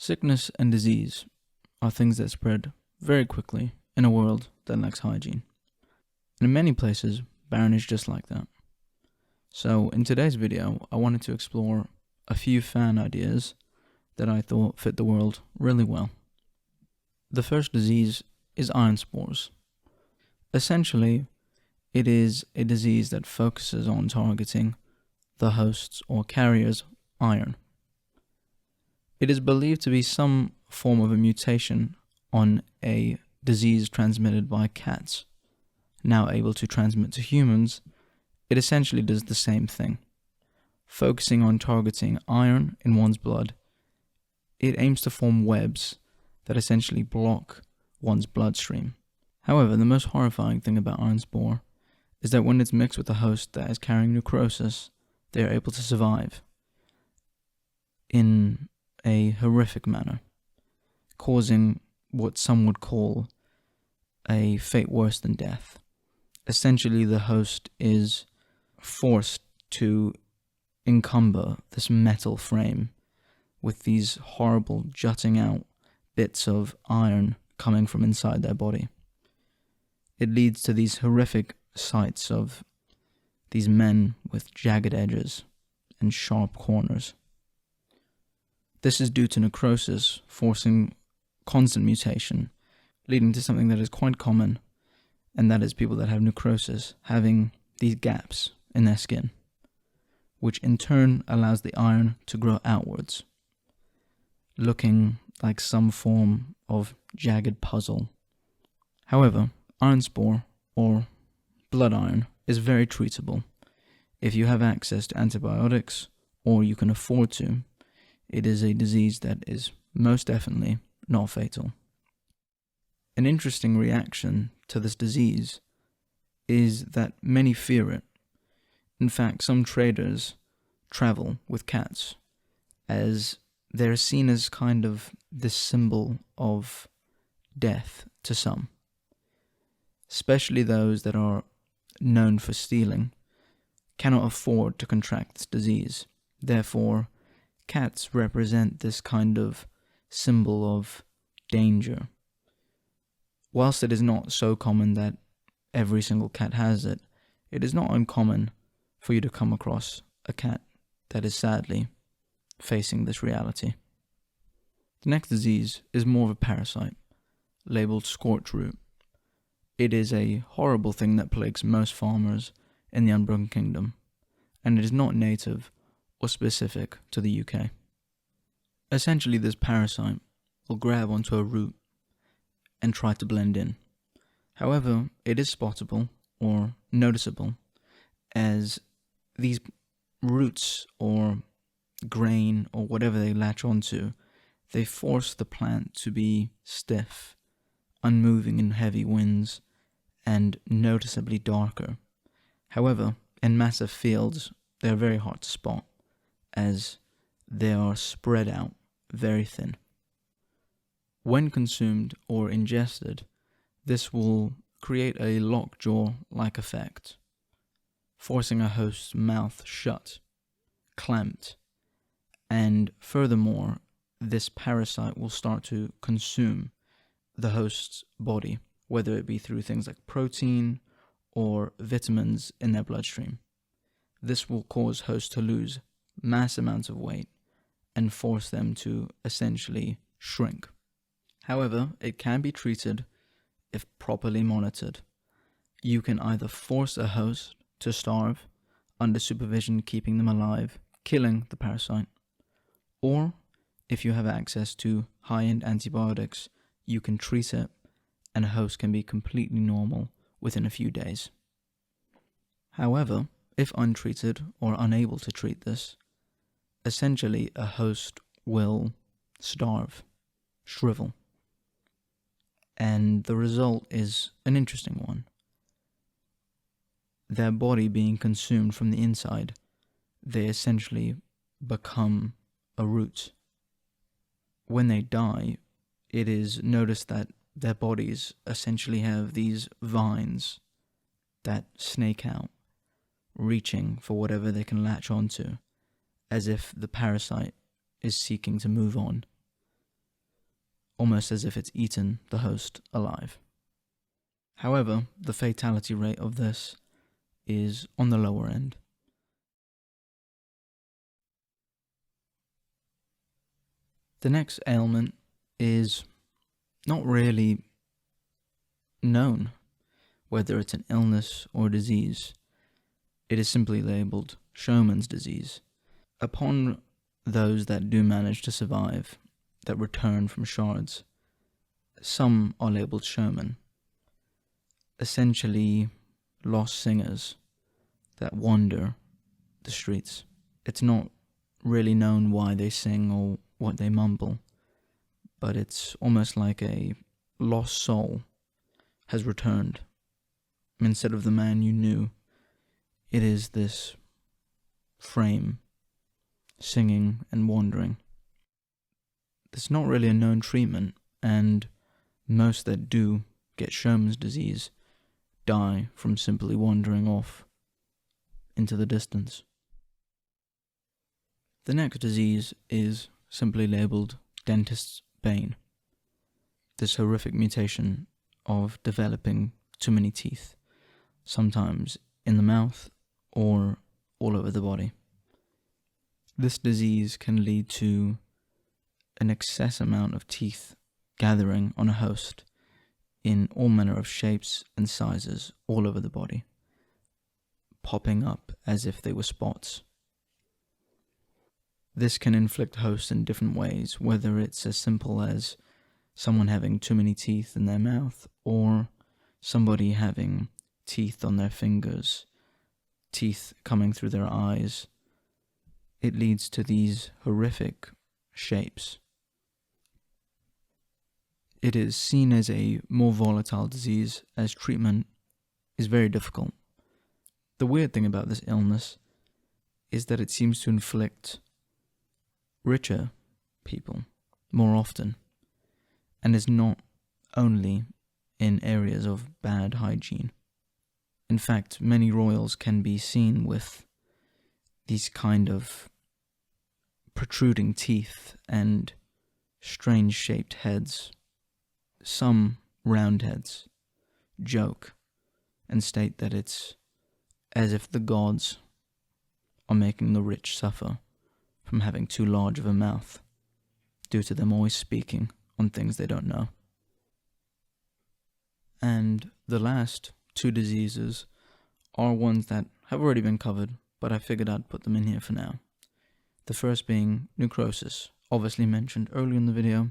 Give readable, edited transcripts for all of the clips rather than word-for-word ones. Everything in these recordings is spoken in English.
Sickness and disease are things that spread very quickly in a world that lacks hygiene. And in many places, Barren is just like that. So in today's video, I wanted to explore a few fan ideas that I thought fit the world really well. The first disease is iron spores. Essentially, it is a disease that focuses on targeting the host's or carrier's iron. It is believed to be some form of a mutation on a disease transmitted by cats. Now able to transmit to humans, it essentially does the same thing. Focusing on targeting iron in one's blood, it aims to form webs that essentially block one's bloodstream. However, the most horrifying thing about iron spore is that when it's mixed with a host that is carrying Nukrosis, they are able to survive in a horrific manner, causing what some would call a fate worse than death. Essentially, the host is forced to encumber this metal frame with these horrible jutting out bits of iron coming from inside their body. It leads to these horrific sights of these men with jagged edges and sharp corners. This is due to Nukrosis forcing constant mutation, leading to something that is quite common, and that is people that have Nukrosis having these gaps in their skin, which in turn allows the iron to grow outwards, looking like some form of jagged puzzle. However, iron spore, or blood iron, is very treatable. If you have access to antibiotics, or you can afford to, it is a disease that is most definitely not fatal. An interesting reaction to this disease is that many fear it. In fact, some traders travel with cats, as they're seen as kind of this symbol of death to some, especially those that are known for stealing, cannot afford to contract this disease. Therefore, cats represent this kind of symbol of danger. Whilst it is not so common that every single cat has it, it is not uncommon for you to come across a cat that is sadly facing this reality. The next disease is more of a parasite, labeled Scorch Root. It is a horrible thing that plagues most farmers in the Unbroken Kingdom, and it is not native or specific to the UK. Essentially, this parasite will grab onto a root and try to blend in. However, it is spottable or noticeable, as these roots or grain or whatever they latch onto, they force the plant to be stiff, unmoving in heavy winds, and noticeably darker. However, in massive fields, they are very hard to spot, as they are spread out very thin. When consumed or ingested, this will create a lockjaw-like effect, forcing a host's mouth shut, clamped, and furthermore, this parasite will start to consume the host's body, whether it be through things like protein or vitamins in their bloodstream. This will cause hosts to lose mass amounts of weight and force them to essentially shrink. However, it can be treated if properly monitored. You can either force a host to starve under supervision, keeping them alive, killing the parasite, or if you have access to high-end antibiotics, you can treat it and a host can be completely normal within a few days. However, if untreated or unable to treat this, essentially a host will starve, shrivel, and the result is an interesting one. Their body being consumed from the inside, they essentially become a root. When they die, it is noticed that their bodies essentially have these vines that snake out, reaching for whatever they can latch onto, as if the parasite is seeking to move on. almost as if it's eaten the host alive. However, the fatality rate of this is on the lower end. The next ailment is not really known whether it's an illness or disease. It is simply labeled Showman's disease. Upon those that do manage to survive, that return from shards, some are labeled Showman. Essentially, lost singers that wander the streets. It's not really known why they sing or what they mumble, but it's almost like a lost soul has returned. Instead of the man you knew, it is this frame singing and wandering. There's not really a known treatment, and most that do get Showman's disease die from simply wandering off into the distance. The next disease is simply labeled dentist's Bain. This horrific mutation of developing too many teeth, sometimes in the mouth or all over the body. This disease can lead to an excess amount of teeth gathering on a host in all manner of shapes and sizes all over the body, popping up as if they were spots. This can inflict hosts in different ways, whether it's as simple as someone having too many teeth in their mouth, or somebody having teeth on their fingers, teeth coming through their eyes. It leads to these horrific shapes. It is seen as a more volatile disease, as treatment is very difficult. The weird thing about this illness is that it seems to inflict richer people more often, and is not only in areas of bad hygiene. In fact, many royals can be seen with these kind of protruding teeth and strange shaped heads. Some roundheads joke and state that it's as if the gods are making the rich suffer from having too large of a mouth, due to them always speaking on things they don't know. And the last two diseases are ones that have already been covered, but I figured I'd put them in here for now. The first being Nukrosis, obviously mentioned earlier in the video.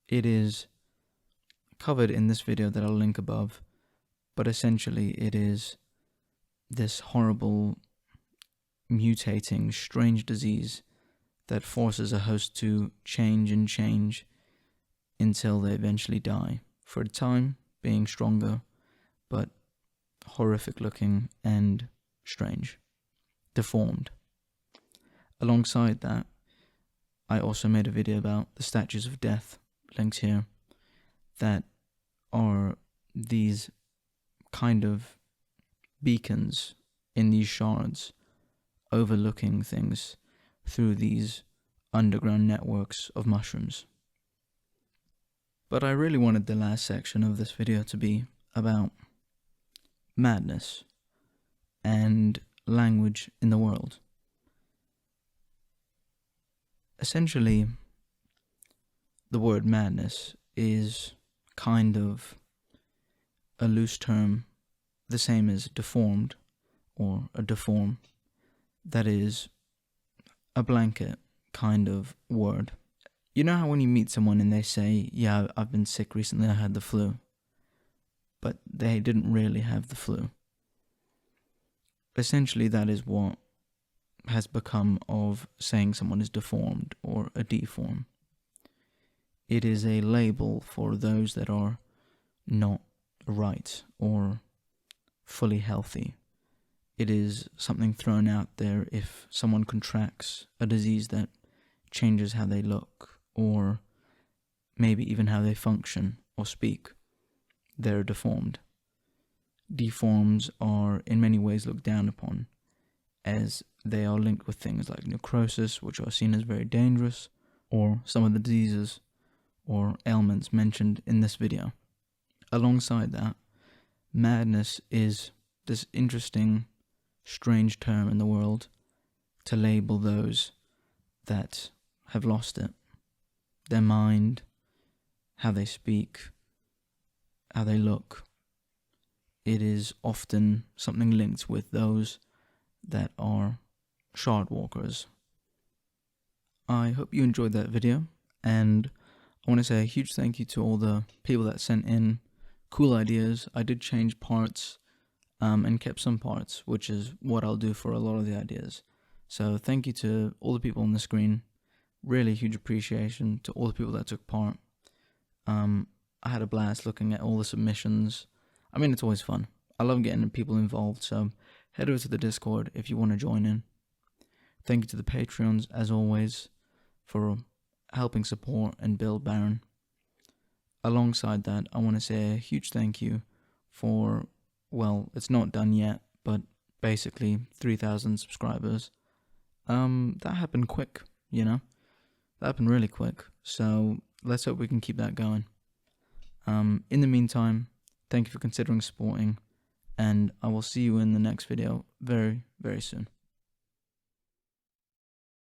It is covered in this video that I'll link above, but essentially it is this horrible, mutating, strange disease that forces a host to change and change until they eventually die, for a time being stronger, but horrific looking and strange, deformed. Alongside that, I also made a video about the statues of death, links here, that are these kind of beacons in these shards overlooking things through these underground networks of mushrooms. But I really wanted the last section of this video to be about madness and language in the world. Essentially, the word madness is kind of a loose term, the same as deformed or a deform. That is a blanket kind of word. You know how when you meet someone and they say, yeah, I've been sick recently, I had the flu, but they didn't really have the flu. Essentially, that is what has become of saying someone is deformed or a deform. It is a label for those that are not right or fully healthy. It is something thrown out there if someone contracts a disease that changes how they look, or maybe even how they function or speak. They're deformed. Deforms are in many ways looked down upon, as they are linked with things like Nukrosis, which are seen as very dangerous, or some of the diseases or ailments mentioned in this video. Alongside that, madness is this interesting, strange term in the world to label those that have lost it. Their mind, how they speak, how they look. It is often something linked with those that are shard walkers. I hope you enjoyed that video, and I want to say a huge thank you to all the people that sent in cool ideas. I did change parts and kept some parts, which is what I'll do for a lot of the ideas. So thank you to all the people on the screen. Really huge appreciation to all the people that took part. I had a blast looking at all the submissions. I mean, it's always fun. I love getting people involved, so head over to the Discord if you want to join in. Thank you to the Patreons, as always, for helping support and build Barren. Alongside that, I want to say a huge thank you for, well, it's not done yet, but basically 3,000 subscribers. That happened quick, you know? That happened really quick, so let's hope we can keep that going. In the meantime, thank you for considering supporting, and I will see you in the next video very, very soon.